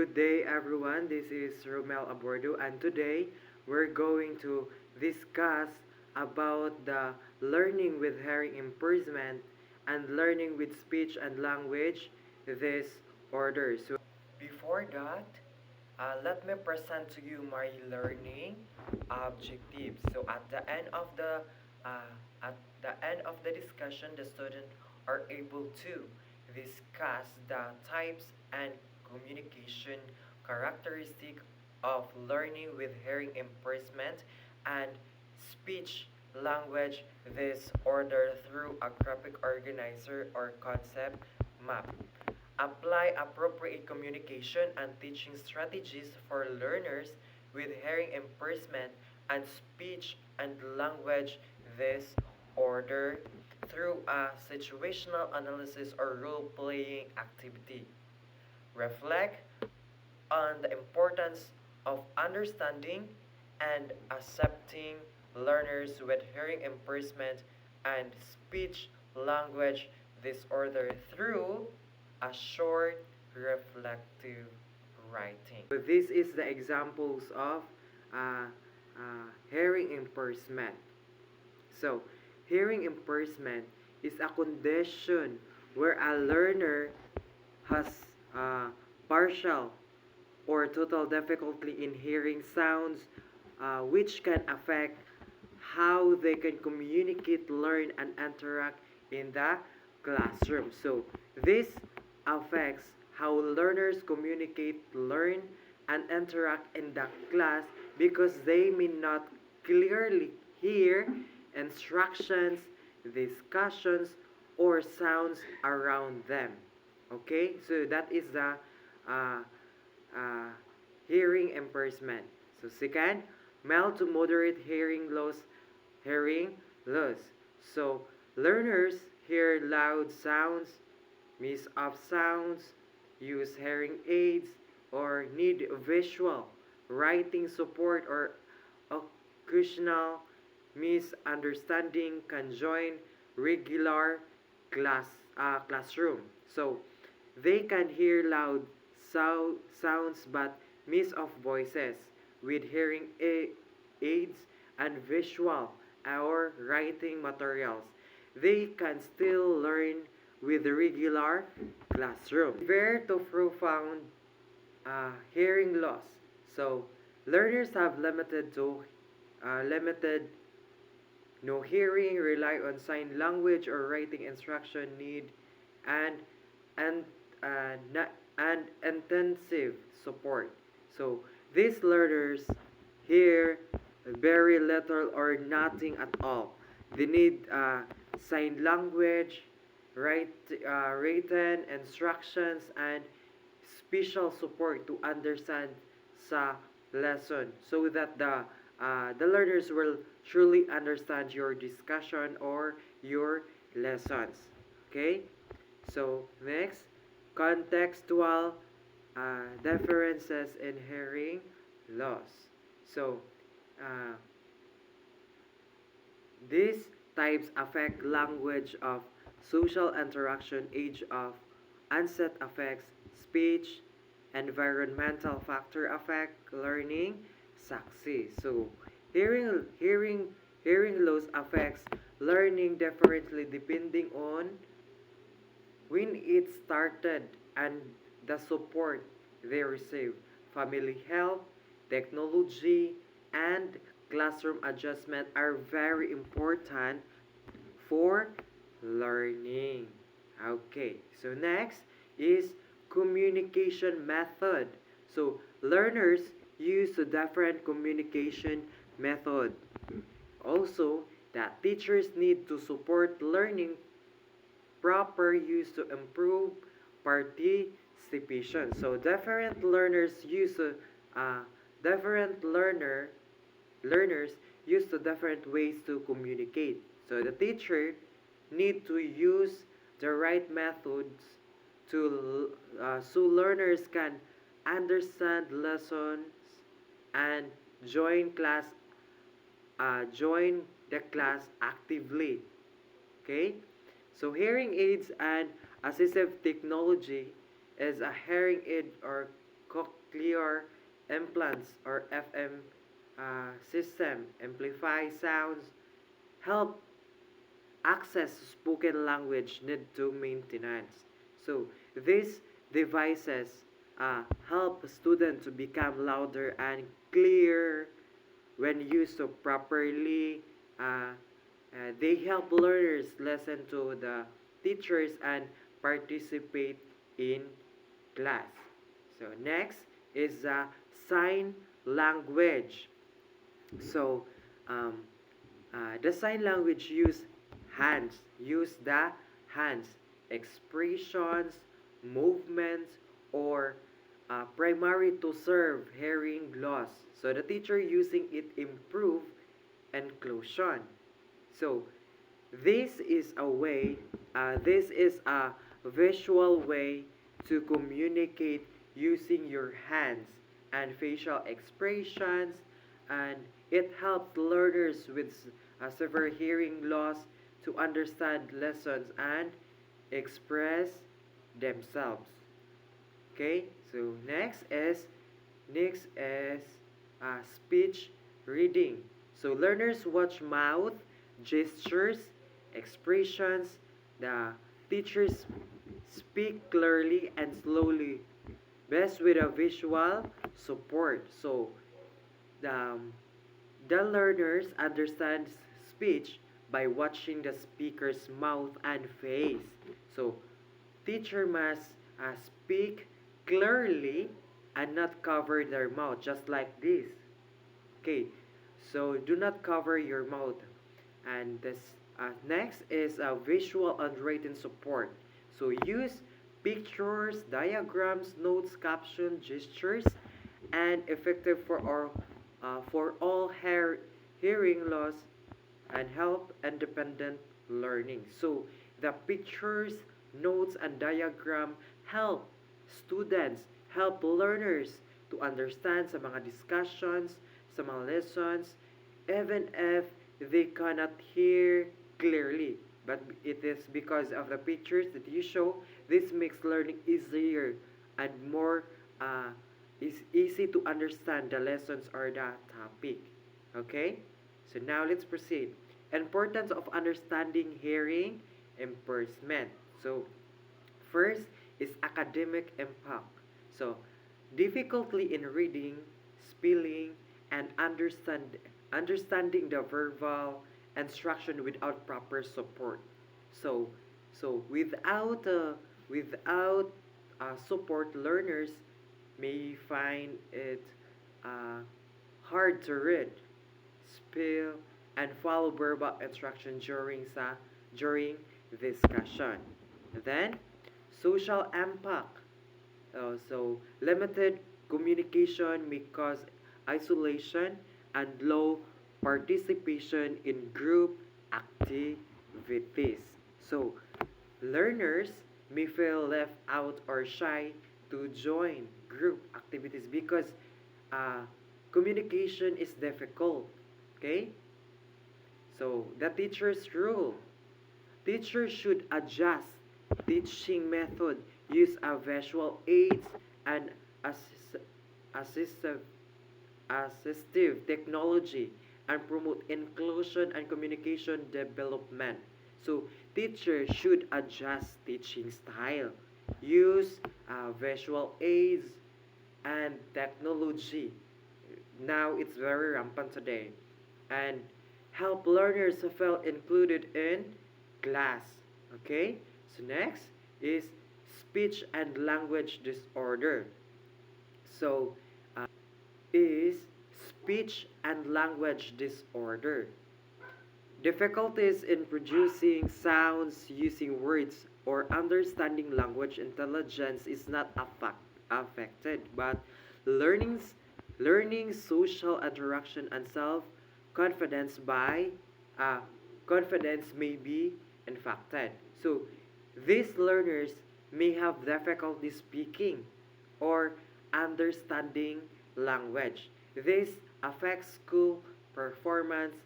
Good day everyone, this is Romel Abordo and today we're going to discuss about the learning with hearing impairment and learning with speech and language disorder. So before that, let me present to you my learning objectives. So at the end of the discussion, the student are able to discuss the types and communication characteristic of learning with hearing impairment and speech language disorder through a graphic organizer or concept map. Apply appropriate communication and teaching strategies for learners with hearing impairment and speech and language disorder through a situational analysis or role-playing activity. Reflect on the importance of understanding and accepting learners with hearing impairment and speech language disorder through a short reflective writing. So this is the examples of hearing impairment. So, hearing impairment is a condition where a learner has partial or total difficulty in hearing sounds, which can affect how they can communicate, learn, and interact in the classroom. So, this affects how learners communicate, learn, and interact in the class because they may not clearly hear instructions, discussions, or sounds around them. Okay, so that is the uh, uh, hearing impairment. So second, mild to moderate hearing loss. So learners hear loud sounds, miss of sounds, use hearing aids, or need visual, writing support or occasional misunderstanding can join regular classroom. So they can hear loud sounds but miss of voices with hearing aids and visual or writing materials. They can still learn with the regular classroom. Severe to profound hearing loss. So learners have limited no hearing, rely on sign language or writing instruction need and and and intensive support. So these learners hear very little or nothing at all. They need sign language, written instructions, and special support to understand sa lesson so that the learners will truly understand your discussion or your lessons. Okay? So, next, contextual differences in hearing loss. So, uh, these types affect language of social interaction, age of onset affects speech, environmental factor affect learning, success. So hearing loss affects learning differently depending on when it started and the support they receive. Family help, technology, and classroom adjustment are very important for learning. Okay, so next is communication method. So learners use a different communication method. Also, that teachers need to support learning proper use to improve participation. So different learners use different learners use the different ways to communicate. So the teacher need to use the right methods to so learners can understand lessons and join the class actively. Okay? So hearing aids and assistive technology is a hearing aid or cochlear implants or FM system amplify sounds, help access spoken language need to maintenance. So these devices help students to become louder and clear when used so properly. They help learners listen to the teachers and participate in class. So next is sign language. So um, the sign language use the hands, expressions, movements, or primary to serve hearing loss. So the teacher using it improve inclusion. So this is a visual way to communicate using your hands and facial expressions, and it helps learners with severe hearing loss to understand lessons and express themselves. Okay, so next is speech reading. So learners watch mouth, gestures, expressions. The teachers speak clearly and slowly, best with a visual support. So um, the learners understand speech by watching the speaker's mouth and face. So teacher must speak clearly and not cover their mouth, just like this. Okay, so do not cover your mouth. And this next is visual and written support. So use pictures, diagrams, notes, caption, gestures, and effective for all hearing loss and help independent learning. So the pictures, notes, and diagram help students, help learners to understand sa mga discussions, sa mga lessons, even if they cannot hear clearly. But it is because of the pictures that you show, this makes learning easier and more is easy to understand the lessons or the topic. Okay? So now let's proceed. Importance of understanding hearing impairment. So first is academic impact. So difficulty in reading, spelling, and understanding the verbal instruction without proper support. So without support, learners may find it uh, hard to read, spell, and follow verbal instruction during discussion. Then social impact. So limited communication may cause isolation and low participation in group activities. So learners may feel left out or shy to join group activities because uh, communication is difficult. Okay? So the teacher's rule. Teachers should adjust teaching method, use a visual aids and assistive, assistive technology, and promote inclusion and communication development. So teachers should adjust teaching style, use visual aids and technology. Now it's very rampant today, and help learners feel included in class. Okay, so next is speech and language disorder. So is speech and language disorder. Difficulties in producing sounds, using words, or understanding language intelligence is not affected, but learning's, learning social interaction and self-confidence by uh, confidence may be impacted. So these learners may have difficulty speaking or understanding language. This affects school performance,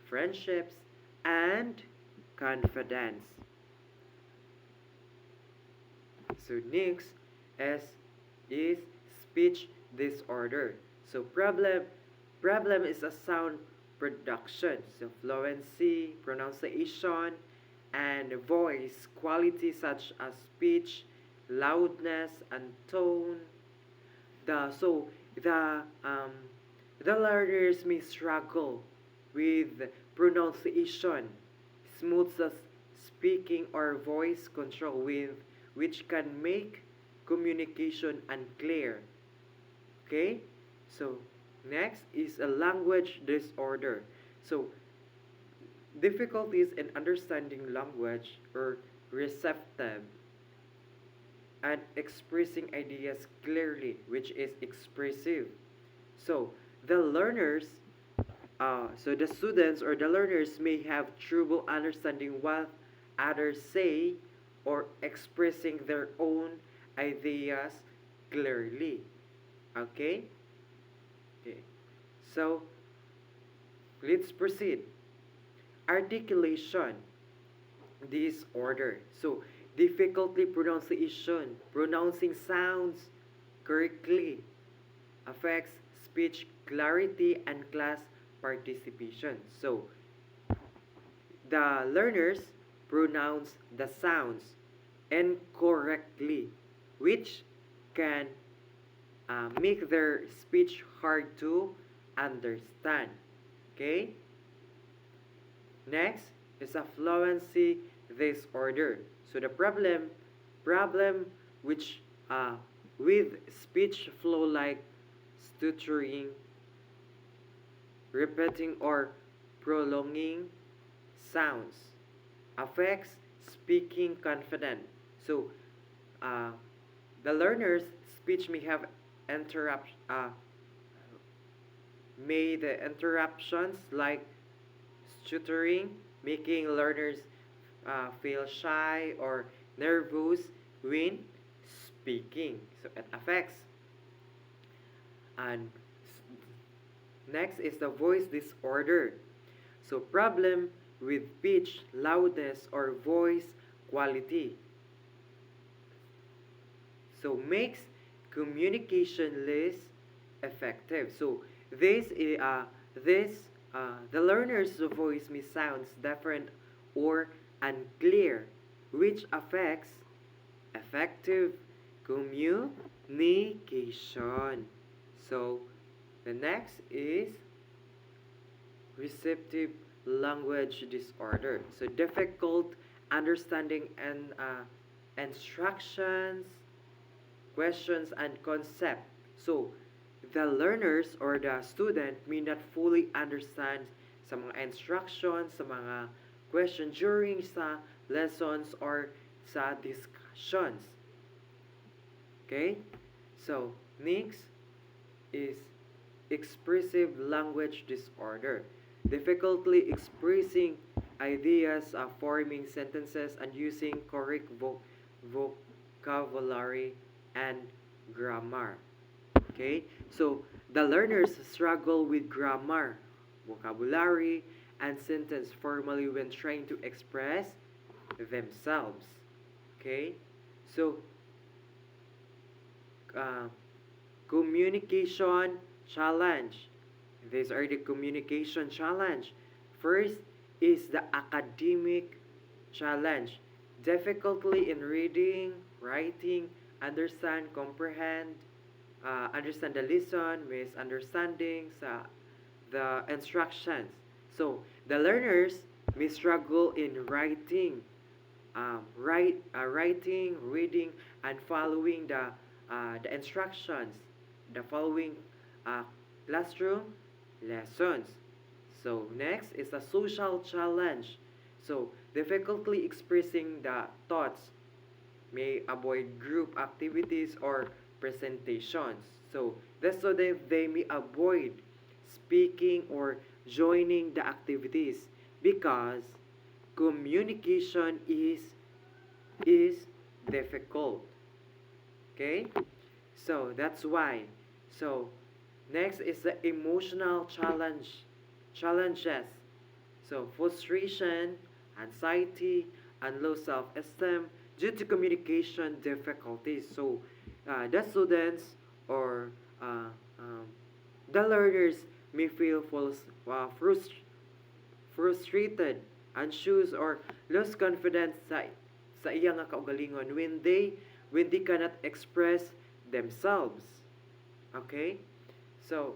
friendships, and confidence. So next is speech disorder. So problem is a sound production, so fluency, pronunciation, and voice quality such as pitch, loudness, and tone. The learners may struggle with pronunciation, smooth speaking, or voice control, which can make communication unclear. Okay? So, next is a language disorder. So, difficulties in understanding language or receptive and expressing ideas clearly, which is expressive. So, the learners, so the students or the learners may have trouble understanding what others say or expressing their own ideas clearly. Okay? Okay. So, let's proceed. Articulation disorder. So, difficulty pronunciation, pronouncing sounds correctly affects speech clarity and class participation. So, the learners pronounce the sounds incorrectly, which can make their speech hard to understand. Okay? Next is a fluency disorder. So the problem which with speech flow like stuttering, repeating or prolonging sounds affects speaking confidence. So uh, the learner's speech may have the interruptions like stuttering, making learners feel shy or nervous when speaking. So it affects. And next is the voice disorder. So problem with pitch, loudness, or voice quality. So makes communication less effective. So this the learner's voice may sounds different or unclear, which affects effective communication. So the next is receptive language disorder. So difficult understanding and instructions, questions, and concept. So the learners or the student may not fully understand sa mga instructions, sa mga questions during sa lessons or sa discussions. Okay? So, next is expressive language disorder. Difficulty expressing ideas, forming sentences, and using correct vocabulary and grammar. Okay? So, the learners struggle with grammar, vocabulary, and sentence formally when trying to express themselves. Okay? So, communication challenge. These are the communication challenge. First is the academic challenge. Difficulty in reading, writing, comprehend, understand the lesson, misunderstandings, the instructions. So the learners may struggle in writing, reading, and following the instructions, the following classroom lessons. So next is a social challenge. So difficulty expressing the thoughts, may avoid group activities or presentations. So that's so they may avoid speaking or joining the activities because communication is difficult. Okay? So that's why. So next is the emotional challenges. So frustration, anxiety, and low self-esteem due to communication difficulties. So the students or uh, the learners may feel frustrated, anxious, or lose confidence sa iyang nga kaugalingon when they cannot express themselves. Okay? So,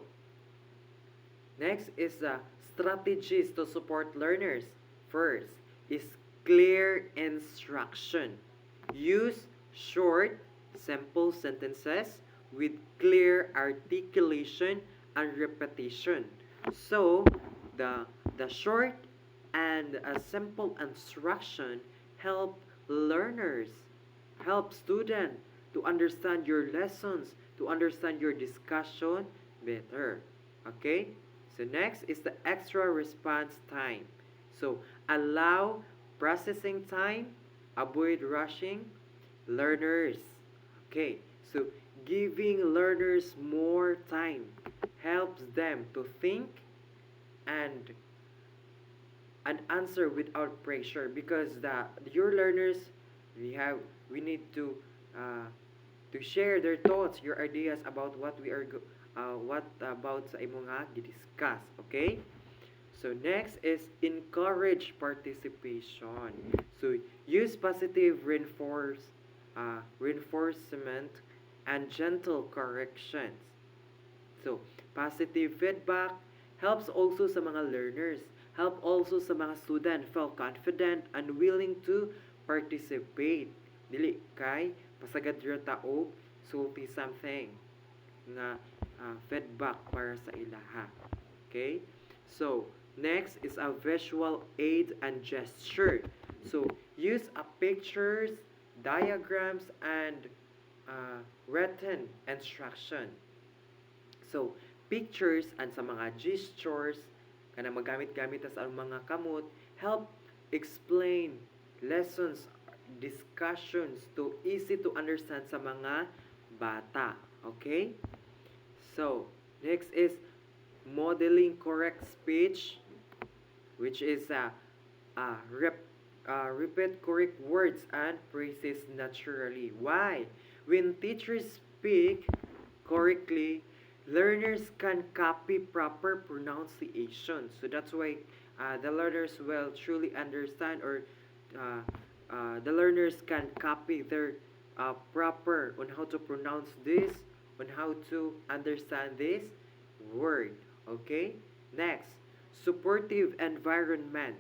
next is the strategies to support learners. First is clear instruction. Use short, simple sentences with clear articulation and repetition. So, the the short and a simple instruction help learners, help students to understand your lessons, to understand your discussion better. Okay? So next is the extra response time. So allow processing time, avoid rushing learners. Okay? So giving learners more time helps them to think and answer without pressure, because your learners, we need to share their thoughts, your ideas about what about sa imo nga gidiscuss. Okay? So next is encourage participation. So use positive reinforcement and gentle corrections. So positive feedback helps also sa mga learners, help also sa mga student feel confident and willing to participate. Dili kay pasagad ra taog sulti something nga feedback para sa ilaha. Okay? So, next is a visual aid and gesture. So, use a pictures, diagrams, and written instruction. So, pictures and sa mga gestures, kana magamit-gamit sa mga kamot, help explain lessons, discussions to easy to understand sa mga bata. Okay? So, next is modeling correct speech, which is repeat correct words and phrases naturally. Why? When teachers speak correctly, learners can copy proper pronunciation. So that's why the learners will truly understand, or the learners can copy their proper on how to pronounce this, on how to understand this word. Okay? Next, supportive environment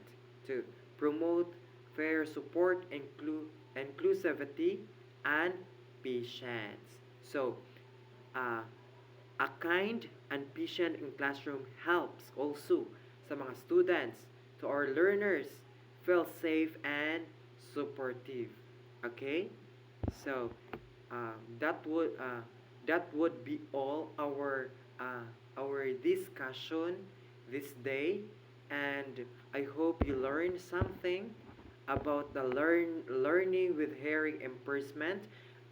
to promote fair support, inclusivity, and patience. So, a kind and patient in classroom helps also sa mga students, to our learners, feel safe and supportive. Okay? So, that would be all our discussion this day, and I hope you learned something about the learning with hearing impairment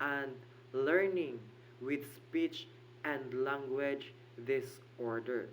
and learning with speech and language disorder.